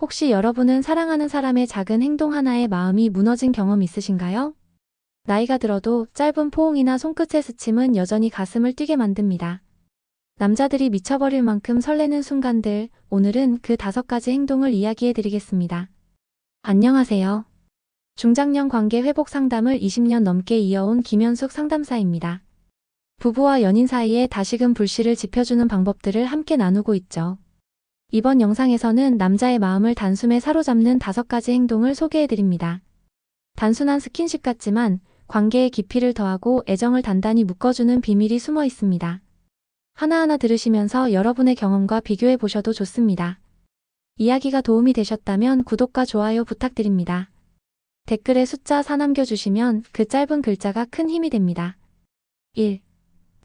혹시 여러분은 사랑하는 사람의 작은 행동 하나에 마음이 무너진 경험 있으신가요? 나이가 들어도 짧은 포옹이나 손끝의 스침은 여전히 가슴을 뛰게 만듭니다. 남자들이 미쳐버릴 만큼 설레는 순간들, 오늘은 그 5가지 행동을 이야기해 드리겠습니다. 안녕하세요. 중장년 관계 회복 상담을 20년 넘게 이어온 김현숙 상담사입니다. 부부와 연인 사이에 다시금 불씨를 지펴주는 방법들을 함께 나누고 있죠. 이번 영상에서는 남자의 마음을 단숨에 사로잡는 5가지 행동을 소개해 드립니다. 단순한 스킨십 같지만 관계의 깊이를 더하고 애정을 단단히 묶어주는 비밀이 숨어 있습니다. 하나하나 들으시면서 여러분의 경험과 비교해 보셔도 좋습니다. 이야기가 도움이 되셨다면 구독과 좋아요 부탁드립니다. 댓글에 숫자 4 남겨주시면 그 짧은 글자가 큰 힘이 됩니다. 1.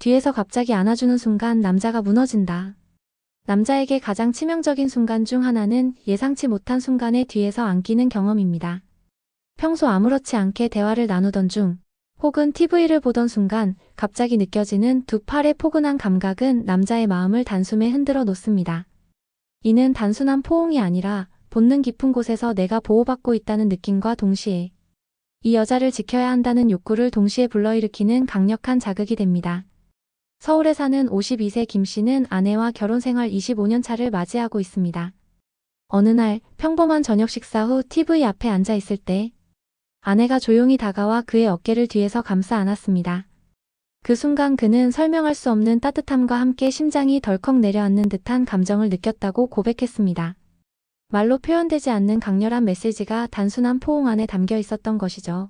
뒤에서 갑자기 안아주는 순간 남자가 무너진다. 남자에게 가장 치명적인 순간 중 하나는 예상치 못한 순간에 뒤에서 안기는 경험입니다. 평소 아무렇지 않게 대화를 나누던 중, 혹은 TV를 보던 순간 갑자기 느껴지는 두 팔의 포근한 감각은 남자의 마음을 단숨에 흔들어 놓습니다. 이는 단순한 포옹이 아니라 본능 깊은 곳에서 내가 보호받고 있다는 느낌과 동시에 이 여자를 지켜야 한다는 욕구를 동시에 불러일으키는 강력한 자극이 됩니다. 서울에 사는 52세 김 씨는 아내와 결혼 생활 25년 차를 맞이하고 있습니다. 어느 날 평범한 저녁 식사 후 TV 앞에 앉아 있을 때 아내가 조용히 다가와 그의 어깨를 뒤에서 감싸 안았습니다. 그 순간 그는 설명할 수 없는 따뜻함과 함께 심장이 덜컥 내려앉는 듯한 감정을 느꼈다고 고백했습니다. 말로 표현되지 않는 강렬한 메시지가 단순한 포옹 안에 담겨 있었던 것이죠.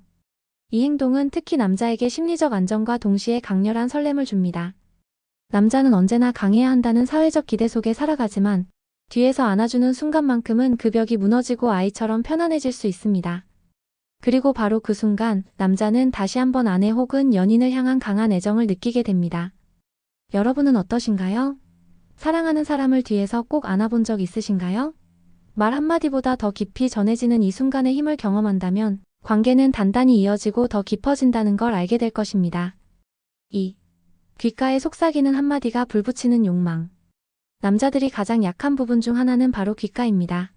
이 행동은 특히 남자에게 심리적 안정과 동시에 강렬한 설렘을 줍니다. 남자는 언제나 강해야 한다는 사회적 기대 속에 살아가지만 뒤에서 안아주는 순간만큼은 그 벽이 무너지고 아이처럼 편안해질 수 있습니다. 그리고 바로 그 순간 남자는 다시 한번 아내 혹은 연인을 향한 강한 애정을 느끼게 됩니다. 여러분은 어떠신가요? 사랑하는 사람을 뒤에서 꼭 안아본 적 있으신가요? 말 한마디보다 더 깊이 전해지는 이 순간의 힘을 경험한다면 관계는 단단히 이어지고 더 깊어진다는 걸 알게 될 것입니다. 2. 귓가에 속삭이는 한마디가 불붙이는 욕망. 남자들이 가장 약한 부분 중 하나는 바로 귓가입니다.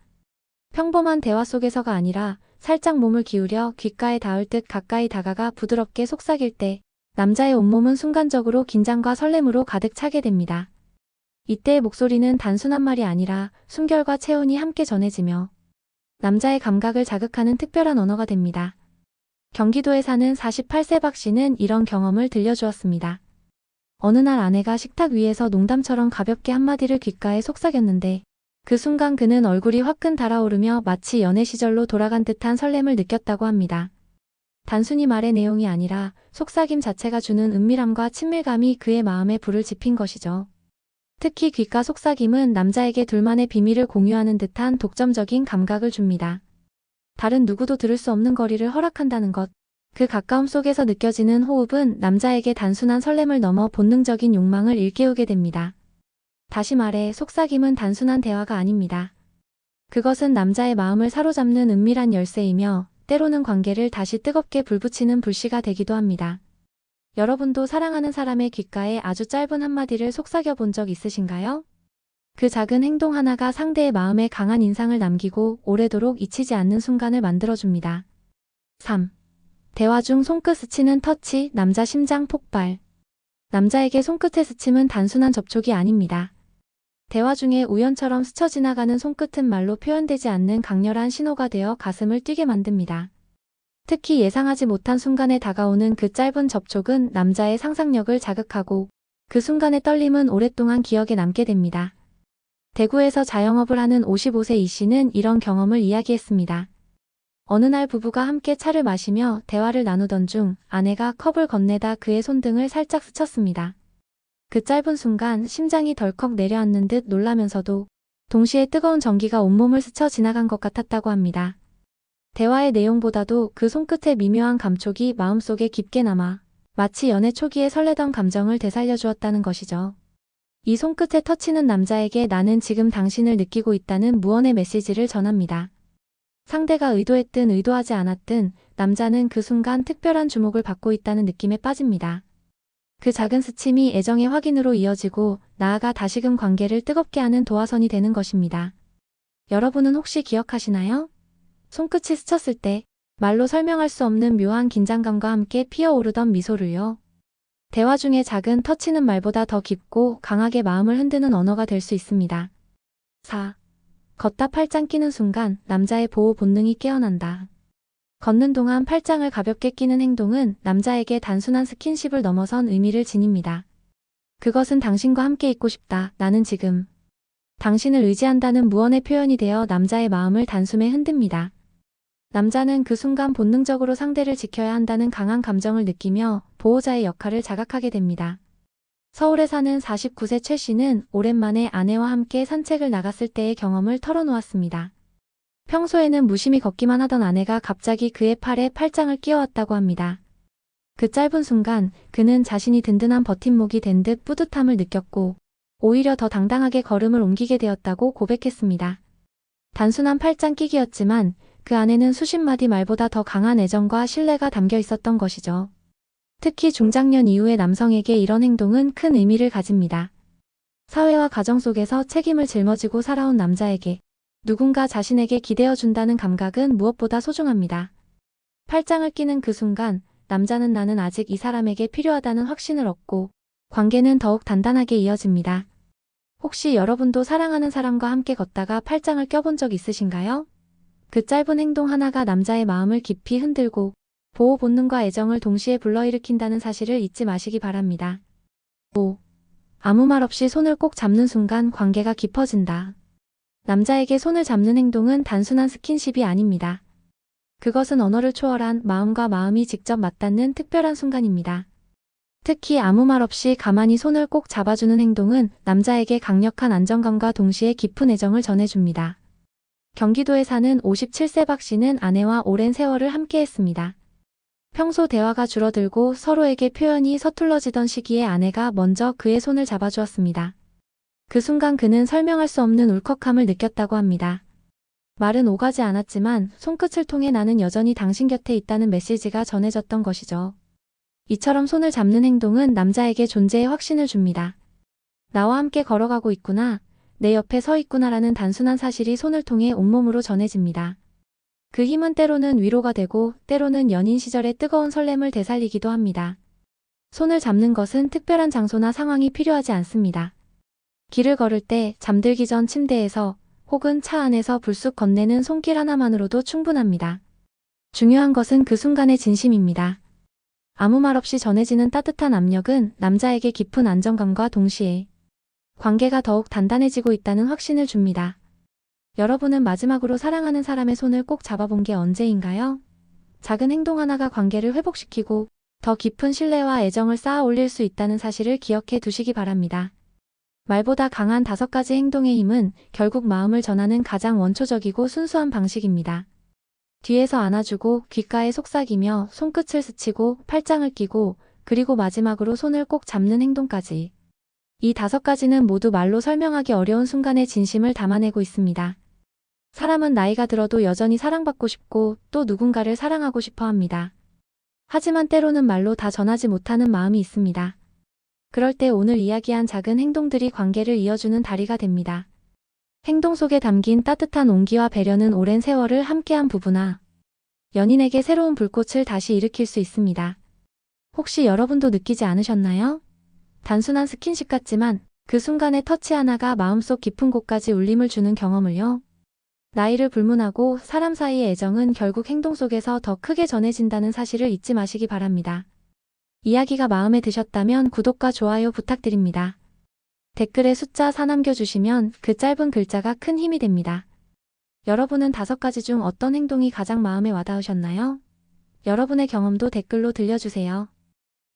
평범한 대화 속에서가 아니라 살짝 몸을 기울여 귓가에 닿을 듯 가까이 다가가 부드럽게 속삭일 때 남자의 온몸은 순간적으로 긴장과 설렘으로 가득 차게 됩니다. 이때의 목소리는 단순한 말이 아니라 숨결과 체온이 함께 전해지며 남자의 감각을 자극하는 특별한 언어가 됩니다. 경기도에 사는 48세 박 씨는 이런 경험을 들려주었습니다. 어느 날 아내가 식탁 위에서 농담처럼 가볍게 한마디를 귓가에 속삭였는데 그 순간 그는 얼굴이 화끈 달아오르며 마치 연애 시절로 돌아간 듯한 설렘을 느꼈다고 합니다. 단순히 말의 내용이 아니라 속삭임 자체가 주는 은밀함과 친밀감이 그의 마음에 불을 지핀 것이죠. 특히 귓가 속삭임은 남자에게 둘만의 비밀을 공유하는 듯한 독점적인 감각을 줍니다. 다른 누구도 들을 수 없는 거리를 허락한다는 것, 그 가까움 속에서 느껴지는 호흡은 남자에게 단순한 설렘을 넘어 본능적인 욕망을 일깨우게 됩니다. 다시 말해 속삭임은 단순한 대화가 아닙니다. 그것은 남자의 마음을 사로잡는 은밀한 열쇠이며 때로는 관계를 다시 뜨겁게 불붙이는 불씨가 되기도 합니다. 여러분도 사랑하는 사람의 귓가에 아주 짧은 한마디를 속삭여 본 적 있으신가요? 그 작은 행동 하나가 상대의 마음에 강한 인상을 남기고 오래도록 잊히지 않는 순간을 만들어줍니다. 3. 대화 중 손끝 스치는 터치, 남자 심장 폭발. 남자에게 손끝의 스침은 단순한 접촉이 아닙니다. 대화 중에 우연처럼 스쳐 지나가는 손끝은 말로 표현되지 않는 강렬한 신호가 되어 가슴을 뛰게 만듭니다. 특히 예상하지 못한 순간에 다가오는 그 짧은 접촉은 남자의 상상력을 자극하고 그 순간의 떨림은 오랫동안 기억에 남게 됩니다. 대구에서 자영업을 하는 55세 이 씨는 이런 경험을 이야기했습니다. 어느 날 부부가 함께 차를 마시며 대화를 나누던 중 아내가 컵을 건네다 그의 손등을 살짝 스쳤습니다. 그 짧은 순간 심장이 덜컥 내려앉는 듯 놀라면서도 동시에 뜨거운 전기가 온몸을 스쳐 지나간 것 같았다고 합니다. 대화의 내용보다도 그 손끝의 미묘한 감촉이 마음속에 깊게 남아 마치 연애 초기에 설레던 감정을 되살려 주었다는 것이죠. 이 손끝의 터치는 남자에게 나는 지금 당신을 느끼고 있다는 무언의 메시지를 전합니다. 상대가 의도했든 의도하지 않았든 남자는 그 순간 특별한 주목을 받고 있다는 느낌에 빠집니다. 그 작은 스침이 애정의 확인으로 이어지고 나아가 다시금 관계를 뜨겁게 하는 도화선이 되는 것입니다. 여러분은 혹시 기억하시나요? 손끝이 스쳤을 때 말로 설명할 수 없는 묘한 긴장감과 함께 피어오르던 미소를요. 대화 중에 작은 터치는 말보다 더 깊고 강하게 마음을 흔드는 언어가 될 수 있습니다. 4. 걷다 팔짱 끼는 순간 남자의 보호 본능이 깨어난다. 걷는 동안 팔짱을 가볍게 끼는 행동은 남자에게 단순한 스킨십을 넘어선 의미를 지닙니다. 그것은 당신과 함께 있고 싶다. 나는 지금 당신을 의지한다는 무언의 표현이 되어 남자의 마음을 단숨에 흔듭니다. 남자는 그 순간 본능적으로 상대를 지켜야 한다는 강한 감정을 느끼며 보호자의 역할을 자각하게 됩니다. 서울에 사는 49세 최 씨는 오랜만에 아내와 함께 산책을 나갔을 때의 경험을 털어놓았습니다. 평소에는 무심히 걷기만 하던 아내가 갑자기 그의 팔에 팔짱을 끼워왔다고 합니다. 그 짧은 순간 그는 자신이 든든한 버팀목이 된 듯 뿌듯함을 느꼈고 오히려 더 당당하게 걸음을 옮기게 되었다고 고백했습니다. 단순한 팔짱 끼기였지만 그 안에는 수십 마디 말보다 더 강한 애정과 신뢰가 담겨 있었던 것이죠. 특히 중장년 이후의 남성에게 이런 행동은 큰 의미를 가집니다. 사회와 가정 속에서 책임을 짊어지고 살아온 남자에게 누군가 자신에게 기대어준다는 감각은 무엇보다 소중합니다. 팔짱을 끼는 그 순간 남자는 나는 아직 이 사람에게 필요하다는 확신을 얻고 관계는 더욱 단단하게 이어집니다. 혹시 여러분도 사랑하는 사람과 함께 걷다가 팔짱을 껴본 적 있으신가요? 그 짧은 행동 하나가 남자의 마음을 깊이 흔들고 보호 본능과 애정을 동시에 불러일으킨다는 사실을 잊지 마시기 바랍니다. 5. 아무 말 없이 손을 꼭 잡는 순간 관계가 깊어진다. 남자에게 손을 잡는 행동은 단순한 스킨십이 아닙니다. 그것은 언어를 초월한 마음과 마음이 직접 맞닿는 특별한 순간입니다. 특히 아무 말 없이 가만히 손을 꼭 잡아주는 행동은 남자에게 강력한 안정감과 동시에 깊은 애정을 전해줍니다. 경기도에 사는 57세 박 씨는 아내와 오랜 세월을 함께했습니다. 평소 대화가 줄어들고 서로에게 표현이 서툴러지던 시기에 아내가 먼저 그의 손을 잡아주었습니다. 그 순간 그는 설명할 수 없는 울컥함을 느꼈다고 합니다. 말은 오가지 않았지만 손끝을 통해 나는 여전히 당신 곁에 있다는 메시지가 전해졌던 것이죠. 이처럼 손을 잡는 행동은 남자에게 존재의 확신을 줍니다. 나와 함께 걸어가고 있구나, 내 옆에 서 있구나라는 단순한 사실이 손을 통해 온몸으로 전해집니다. 그 힘은 때로는 위로가 되고 때로는 연인 시절의 뜨거운 설렘을 되살리기도 합니다. 손을 잡는 것은 특별한 장소나 상황이 필요하지 않습니다. 길을 걸을 때, 잠들기 전 침대에서 혹은 차 안에서 불쑥 건네는 손길 하나만으로도 충분합니다. 중요한 것은 그 순간의 진심입니다. 아무 말 없이 전해지는 따뜻한 압력은 남자에게 깊은 안정감과 동시에 관계가 더욱 단단해지고 있다는 확신을 줍니다. 여러분은 마지막으로 사랑하는 사람의 손을 꼭 잡아본 게 언제인가요? 작은 행동 하나가 관계를 회복시키고 더 깊은 신뢰와 애정을 쌓아 올릴 수 있다는 사실을 기억해 두시기 바랍니다. 말보다 강한 5가지 행동의 힘은 결국 마음을 전하는 가장 원초적이고 순수한 방식입니다. 뒤에서 안아주고 귓가에 속삭이며 손끝을 스치고 팔짱을 끼고 그리고 마지막으로 손을 꼭 잡는 행동까지. 이 5가지는 모두 말로 설명하기 어려운 순간의 진심을 담아내고 있습니다. 사람은 나이가 들어도 여전히 사랑받고 싶고 또 누군가를 사랑하고 싶어 합니다. 하지만 때로는 말로 다 전하지 못하는 마음이 있습니다. 그럴 때 오늘 이야기한 작은 행동들이 관계를 이어주는 다리가 됩니다. 행동 속에 담긴 따뜻한 온기와 배려는 오랜 세월을 함께한 부부나 연인에게 새로운 불꽃을 다시 일으킬 수 있습니다. 혹시 여러분도 느끼지 않으셨나요? 단순한 스킨십 같지만 그 순간의 터치 하나가 마음속 깊은 곳까지 울림을 주는 경험을요. 나이를 불문하고 사람 사이의 애정은 결국 행동 속에서 더 크게 전해진다는 사실을 잊지 마시기 바랍니다. 이야기가 마음에 드셨다면 구독과 좋아요 부탁드립니다. 댓글에 숫자 4 남겨주시면 그 짧은 글자가 큰 힘이 됩니다. 여러분은 5가지 중 어떤 행동이 가장 마음에 와닿으셨나요? 여러분의 경험도 댓글로 들려주세요.